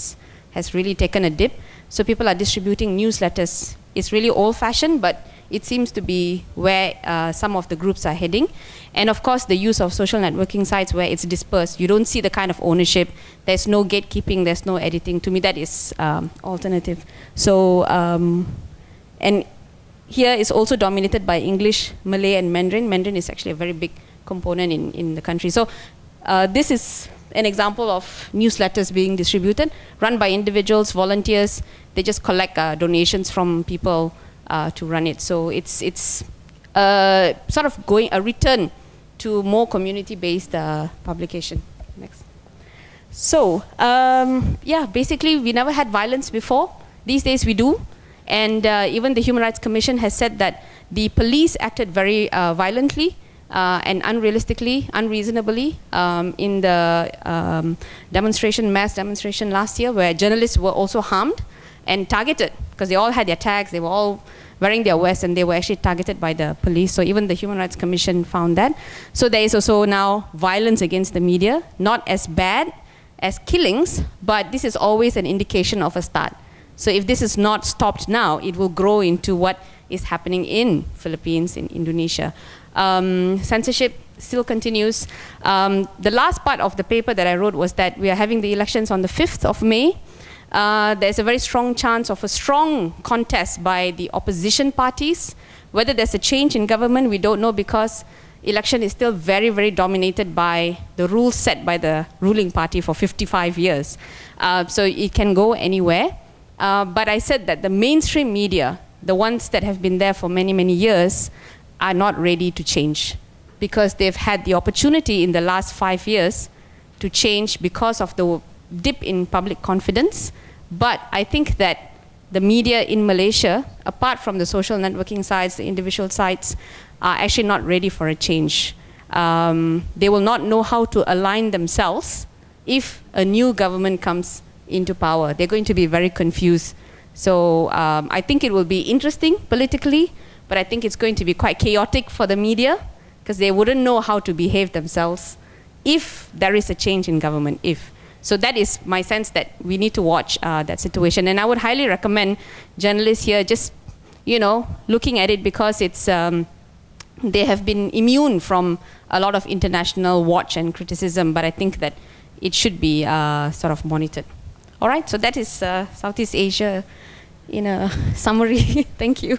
has really taken a dip. So people are distributing newsletters. It's really old-fashioned, but it seems to be where some of the groups are heading. And of course, the use of social networking sites where it's dispersed. You don't see the kind of ownership. There's no gatekeeping. There's no editing. To me, that is alternative. So, and here is also dominated by English, Malay, and Mandarin. Mandarin is actually a very big component in the country. So this is an example of newsletters being distributed, run by individuals, volunteers. They just collect donations from people to run it. So it's sort of going a return to more community-based publication. Next. So yeah, basically we never had violence before. These days we do. And even the Human Rights Commission has said that the police acted very violently and unreasonably in the mass demonstration last year, where journalists were also harmed and targeted because they all had their tags, they were all wearing their vests, and they were actually targeted by the police. So even the Human Rights Commission found that. So there is also now violence against the media, not as bad as killings, but this is always an indication of a start. So if this is not stopped now, it will grow into what is happening in Philippines, in Indonesia. Censorship still continues. The last part of the paper that I wrote was that we are having the elections on the 5th of May. There's a very strong chance of a strong contest by the opposition parties. Whether there's a change in government, we don't know, because election is still very, very dominated by the rules set by the ruling party for 55 years. So it can go anywhere. But I said that the mainstream media, the ones that have been there for many, many years, are not ready to change, because they've had the opportunity in the last 5 years to change because of the dip in public confidence. But I think that the media in Malaysia, apart from the social networking sites, the individual sites, are actually not ready for a change. They will not know how to align themselves if a new government comes into power. They're going to be very confused. So I think it will be interesting politically, but I think it's going to be quite chaotic for the media because they wouldn't know how to behave themselves if there is a change in government, if. So that is my sense that we need to watch that situation. And I would highly recommend journalists here just, you know, looking at it because it's, they have been immune from a lot of international watch and criticism, but I think that it should be sort of monitored. All right, so that is Southeast Asia in a summary. Thank you.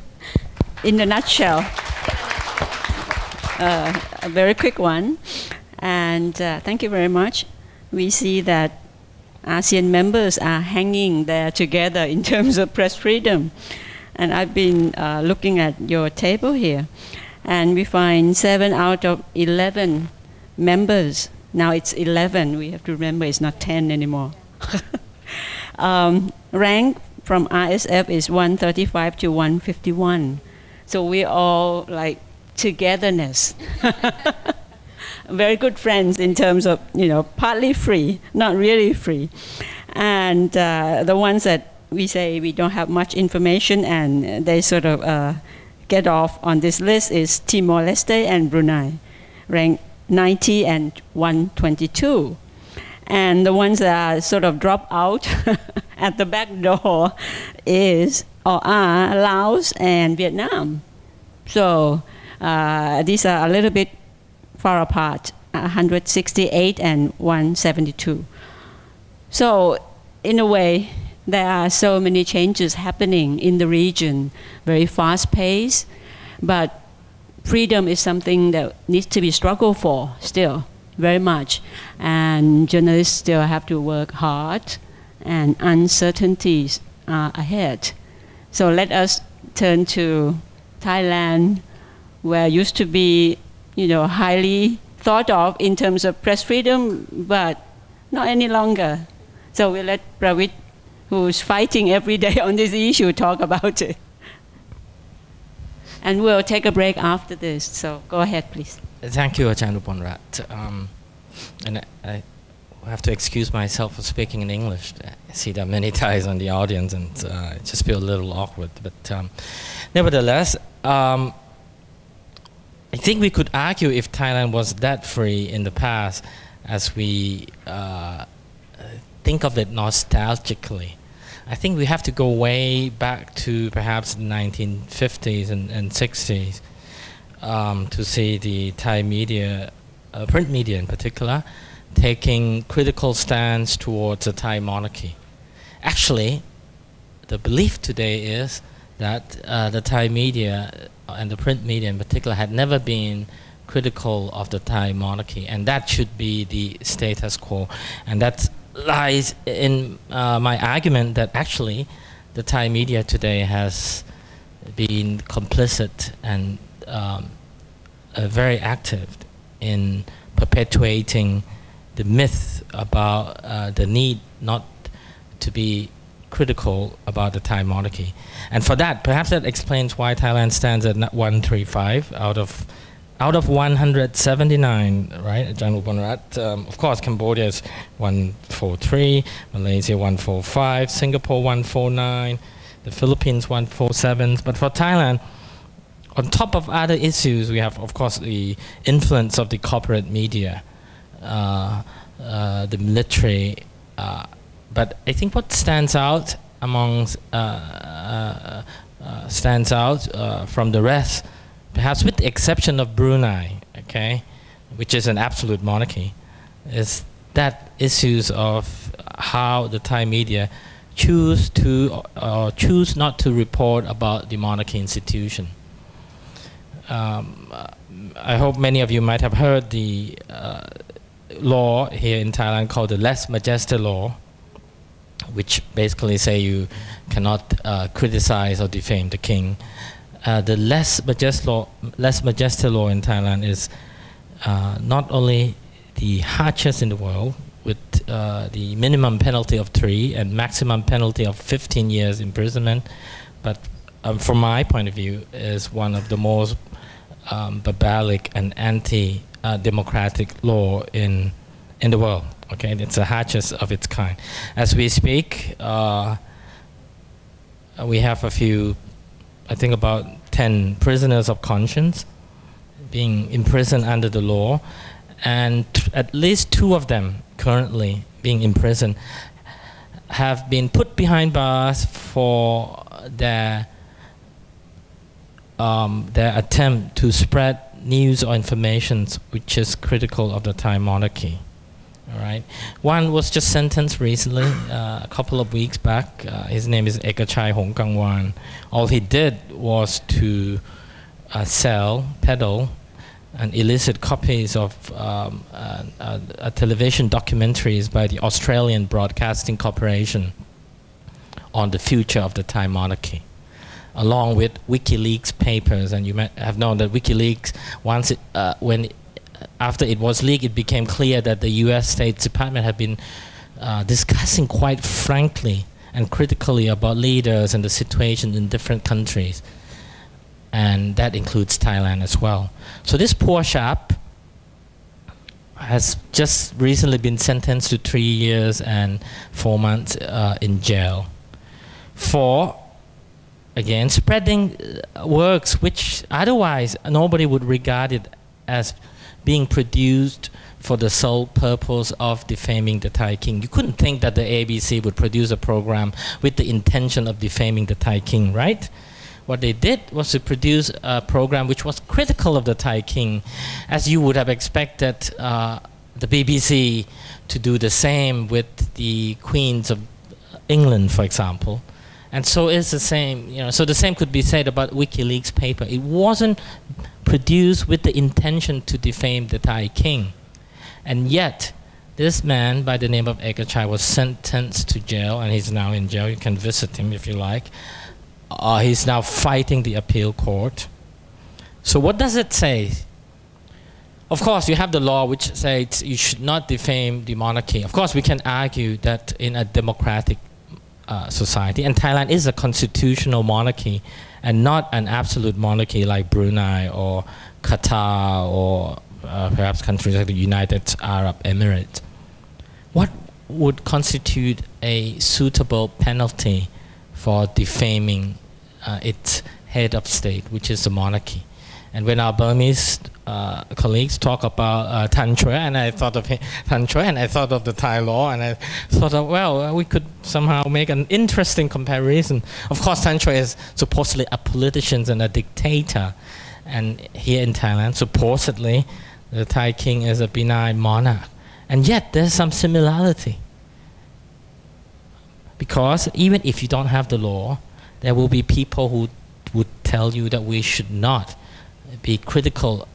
In a nutshell, a very quick one. And thank you very much. We see that ASEAN members are hanging there together in terms of press freedom. And I've been looking at your table here. And we find 7 out of 11 members. Now it's 11. We have to remember it's not 10 anymore. Rank from RSF is 135 to 151. So we're all like togetherness. Very good friends in terms of, you know, partly free, not really free. And the ones that we say we don't have much information and they sort of get off on this list is Timor-Leste and Brunei, ranked 90 and 122. And the ones that are sort of drop out at the back door is or are Laos and Vietnam. So these are a little bit far apart, 168 and 172. So in a way, there are so many changes happening in the region, very fast paced, but freedom is something that needs to be struggled for still, very much. And journalists still have to work hard, and uncertainties are ahead. So let us turn to Thailand, where used to be, you know, highly thought of in terms of press freedom, but not any longer. So we'll let Pravit, who's fighting every day on this issue, talk about it. And we'll take a break after this, so go ahead, please. Thank you, Ajahn Ubonrat. And I have to excuse myself for speaking in English. I see there are many Thais on the audience, and I just feel a little awkward. But nevertheless, I think we could argue if Thailand was that free in the past, as we think of it nostalgically. I think we have to go way back to perhaps the 1950s and 60s to see the Thai media, print media in particular, taking critical stance towards the Thai monarchy. Actually, the belief today is that the Thai media and the print media in particular had never been critical of the Thai monarchy, and that should be the status quo. And that lies in my argument that actually the Thai media today has been complicit and very active in perpetuating the myth about the need not to be critical about the Thai monarchy. And for that, perhaps that explains why Thailand stands at 135 out of 179, right, Ajahn Ubonrat? Of course, Cambodia is 143, Malaysia 145, Singapore 149, the Philippines 147. But for Thailand, on top of other issues, we have, of course, the influence of the corporate media, the military. But I think what stands out amongst from the rest, perhaps with the exception of Brunei, okay, which is an absolute monarchy, is that issues of how the Thai media choose to or choose not to report about the monarchy institution. I hope many of you might have heard the law here in Thailand called the Less Majesty Law, which basically say you cannot criticize or defame the king. The Less Majesty Law in Thailand is not only the harshest in the world, with the minimum penalty of 3 and maximum penalty of 15 years imprisonment, but from my point of view is one of the most barbaric and anti-democratic law in the world. Okay, it's the harshest of its kind. As we speak, we have a few, I think about 10 prisoners of conscience being imprisoned under the law, and at least 2 of them currently being imprisoned have been put behind bars for their attempt to spread news or information which is critical of the Thai monarchy. All right. One was just sentenced recently, a couple of weeks back. His name is Ekachai Hongkangwan. All he did was to peddle, and illicit copies of television documentaries by the Australian Broadcasting Corporation on the future of the Thai monarchy, along with WikiLeaks papers. And you may have known that WikiLeaks, once after it was leaked, it became clear that the U.S. State Department had been discussing quite frankly and critically about leaders and the situation in different countries. And that includes Thailand as well. So this poor chap has just recently been sentenced to 3 years and 4 months in jail for, again, spreading works which otherwise nobody would regard it as being produced for the sole purpose of defaming the Thai king. You couldn't think that the ABC would produce a program with the intention of defaming the Thai king, right? What they did was to produce a program which was critical of the Thai king, as you would have expected the BBC to do the same with the Queens of England, for example. And so it's the same, so the same could be said about WikiLeaks paper. It wasn't produced with the intention to defame the Thai king. And yet, this man by the name of Ekachai was sentenced to jail, and he's now in jail. You can visit him if you like. He's now fighting the appeal court. So what does it say? Of course, you have the law which says you should not defame the monarchy. Of course, we can argue that in a democratic society, and Thailand is a constitutional monarchy and not an absolute monarchy like Brunei or Qatar or perhaps countries like the United Arab Emirates. What would constitute a suitable penalty for defaming its head of state, which is the monarchy? And when our Burmese colleagues talk about Tan Choi, and I thought of Tan Choi, and I thought of the Thai law, and I thought of, well, we could somehow make an interesting comparison. Of course, Tan Choi is supposedly a politician and a dictator, and here in Thailand, supposedly, the Thai king is a benign monarch. And yet, there's some similarity. Because even if you don't have the law, there will be people who would tell you that we should not be critical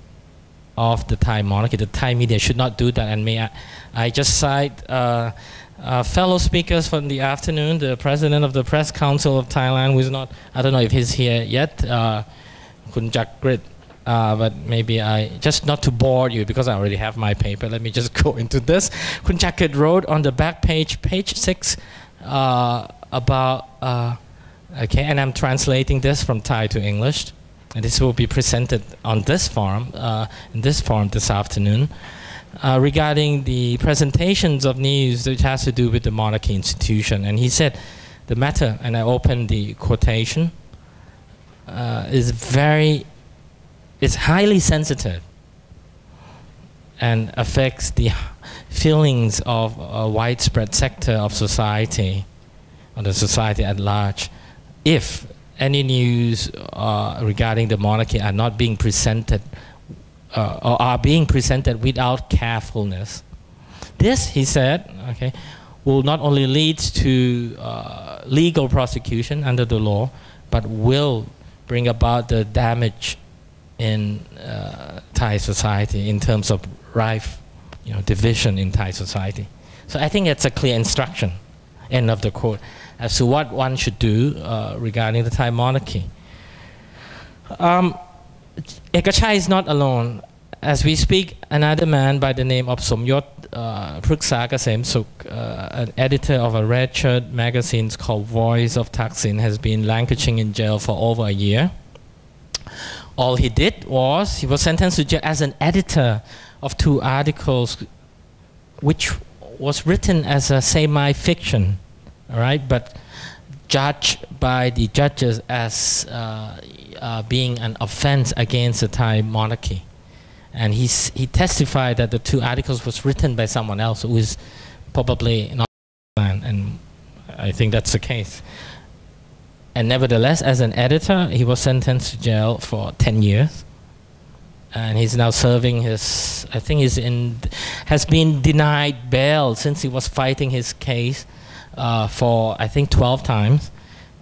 of the Thai monarchy. The Thai media should not do that. And may I just cite fellow speakers from the afternoon, the president of the Press Council of Thailand, who is not, I don't know if he's here yet, Kun Jakrit, but maybe just not to bore you, because I already have my paper, let me just go into this. Kun Jakrit wrote on the back page, page 6, about, okay, and I'm translating this from Thai to English, and this will be presented on this forum, this afternoon, regarding the presentations of news which has to do with the monarchy institution. And he said, the matter, and I opened the quotation, is highly sensitive and affects the feelings of a widespread sector of society, or the society at large, if any news regarding the monarchy are not being presented or are being presented without carefulness. This, he said, okay, will not only lead to legal prosecution under the law, but will bring about the damage in Thai society in terms of rife, division in Thai society. So I think it's a clear instruction, end of the quote, as to what one should do regarding the Thai monarchy. Ekachai is not alone. as we speak, another man by the name of Somyot Pruksa Kasem Suk, an editor of a red shirt magazine called Voice of Thaksin, has been languishing in jail for over a year. All he did was, he was sentenced to jail as an editor of 2 articles which was written as a semi-fiction, all right, but judged by the judges as being an offense against the Thai monarchy. And he testified that the 2 articles was written by someone else who is probably not, and I think that's the case. And nevertheless, as an editor, he was sentenced to jail for 10 years. And he's now serving his, I think has been denied bail since he was fighting his case for, I think, 12 times.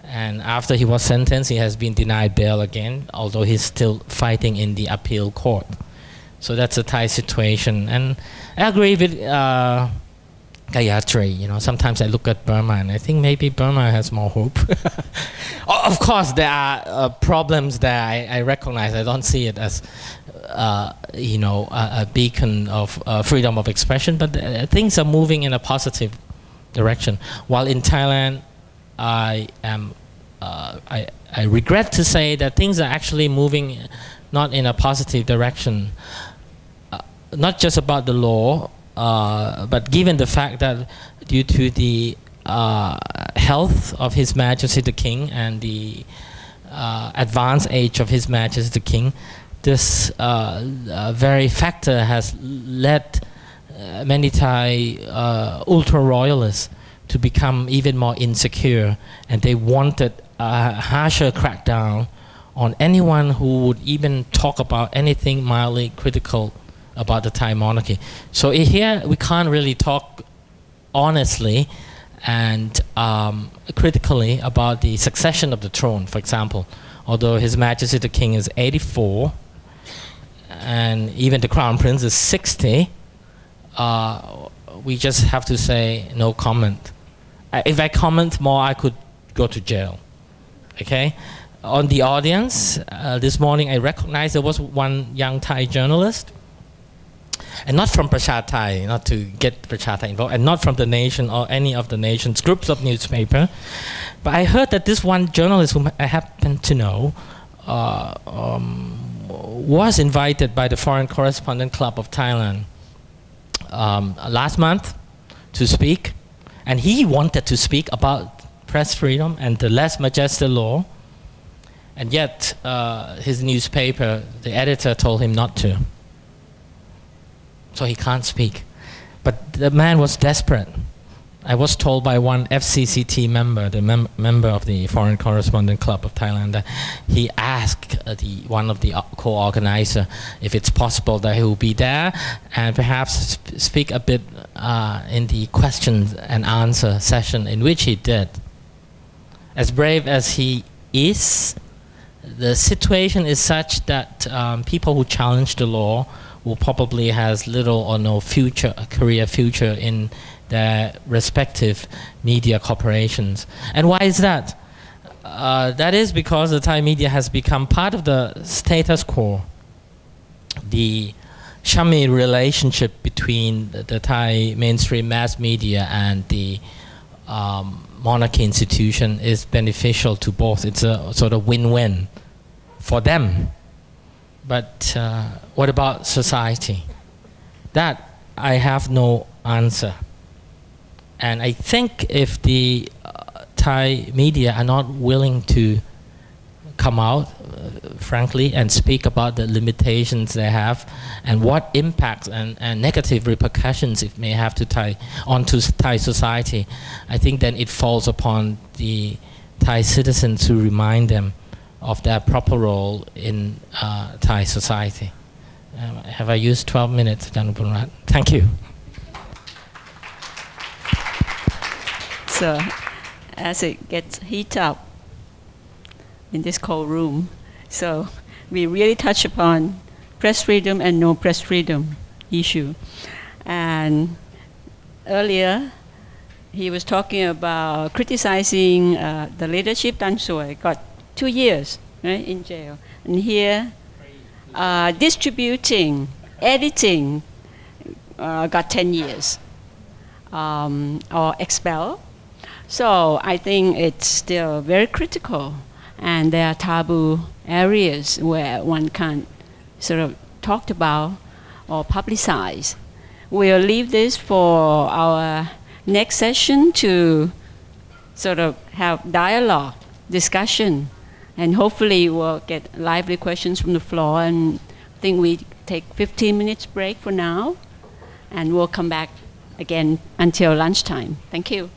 And after he was sentenced, he has been denied bail again, although he's still fighting in the appeal court. So that's a Thai situation. And I agree with Gayathry. You know, sometimes I look at Burma and I think maybe Burma has more hope. Of course, there are problems that I recognize. I don't see it as, you know, a beacon of freedom of expression, but things are moving in a positive direction. While in Thailand, I regret to say that things are actually moving not in a positive direction. Not just about the law, but given the fact that due to the health of His Majesty the King and the advanced age of His Majesty the King, this very factor has led many Thai ultra-royalists to become even more insecure, and they wanted a harsher crackdown on anyone who would even talk about anything mildly critical about the Thai monarchy. So here we can't really talk honestly and critically about the succession of the throne, for example. Although His Majesty the King is 84 and even the Crown Prince is 60, we just have to say no comment. If I comment more, I could go to jail. Okay? On the audience, this morning I recognized there was one young Thai journalist, and not from Prasha Thai, not to get Prasha Thai involved, and not from the Nation or any of the nation's groups of newspaper. But I heard that this one journalist whom I happen to know was invited by the Foreign Correspondent Club of Thailand last month to speak, and he wanted to speak about press freedom and the lèse majesté law, and yet his newspaper, the editor, told him not to. So he can't speak. But the man was desperate. I was told by one FCCT member, the member of the Foreign Correspondent Club of Thailand, that he asked one of the co-organizer if it's possible that he will be there and perhaps speak a bit in the questions and answer session, in which he did. As brave as he is, the situation is such that people who challenge the law will probably has little or no future, career future in their respective media corporations. And why is that? That is because the Thai media has become part of the status quo. The chummy relationship between the Thai mainstream mass media and the monarchy institution is beneficial to both. It's a sort of win-win for them. But what about society? That I have no answer. And I think if the Thai media are not willing to come out, frankly, and speak about the limitations they have and what impacts and negative repercussions it may have to onto Thai society, I think then it falls upon the Thai citizens to remind them of their proper role in Thai society. Have I used 12 minutes, Jan Ubonrat? Thank you. So, as it gets heat up in this cold room, so we really touch upon press freedom and no press freedom issue. And earlier, he was talking about criticizing the leadership. Tan Sui got 2 years, right, in jail. And here, distributing editing got 10 years or expelled. So I think it's still very critical, and there are taboo areas where one can't sort of talk about or publicize. We'll leave this for our next session to sort of have dialogue, discussion, and hopefully we'll get lively questions from the floor. And I think we take 15 minutes break for now, and we'll come back again until lunchtime. Thank you.